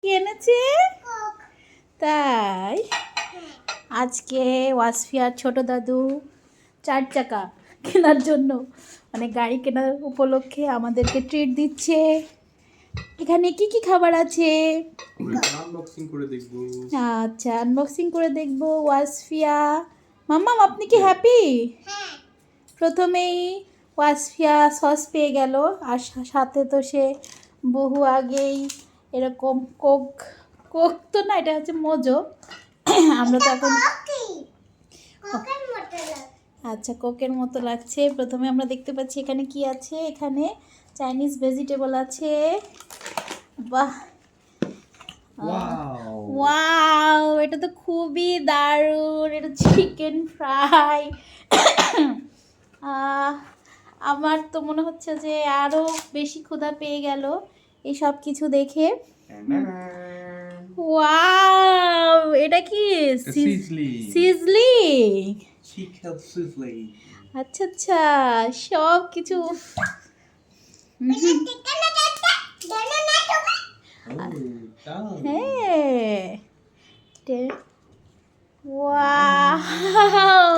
কি এনেছে? তাই আজকে ওয়াসফিয়ার ছোট দাদু 4 চাকা কেনার জন্য মানে গাড়ি কেনার উপলক্ষে আমাদেরকে ট্রিট দিচ্ছে। এখানে কি কি খাবার আছে? আনবক্সিং করে দেখব। আচ্ছা, আনবক্সিং করে দেখব। ওয়াসফিয়া মাম্মাম, আপনি কি হ্যাপি? প্রথমেই ওয়াসফিয়া সস পেয়ে গেল, আর সাথে তো সে বহু আগেই এরকম কোক কোক তো না, এটা হচ্ছে মোজো। আমরা তো এখন আচ্ছা, কোকের মতো লাগছে। প্রথমে আমরা দেখতে পাচ্ছি এখানে কি আছে। এখানে চাইনিজ ভেজিটেবল আছে। বাহ, ওয়াও, এটা তো খুবই দারুণ। এটা চিকেন ফ্রাই। আমার তো মনে হচ্ছে যে আরও বেশি ক্ষুধা পেয়ে গেল এই সব কিছু দেখে। ওয়াও, এটা কি? সিজলিং। আচ্ছা আচ্ছা, সব কিছু। হ্যাঁ, ওয়াও,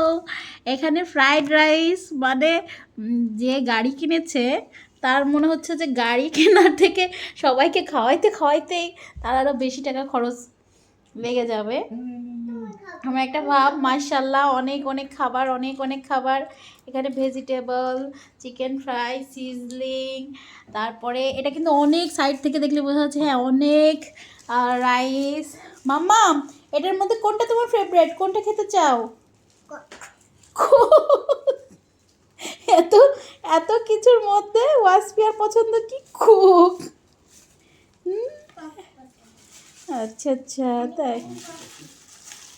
এখানে ফ্রাইড রাইস মানে যে গাড়ি কিনেছে তার মনে হচ্ছে যে গাড়ি কেনার থেকে সবাইকে খাওয়াইতে খাওয়াইতেই তার আরও বেশি টাকা খরচ লেগে যাবে। আমার একটা ভাব, মাশাল্লাহ, অনেক অনেক খাবার, অনেক অনেক খাবার। এখানে ভেজিটেবল, চিকেন ফ্রাই, সিজলিং, তারপরে এটা কিন্তু অনেক সাইড থেকে দেখলে বোঝা যাচ্ছে হ্যাঁ অনেক রাইস। মাম্মা, এটার মধ্যে কোনটা তোমার ফেভারিট? কোনটা খেতে চাও? এত এত কিছুর মধ্যে ওয়াসফিয়ার পছন্দ কি কোক? আচ্ছা আচ্ছা, তাই।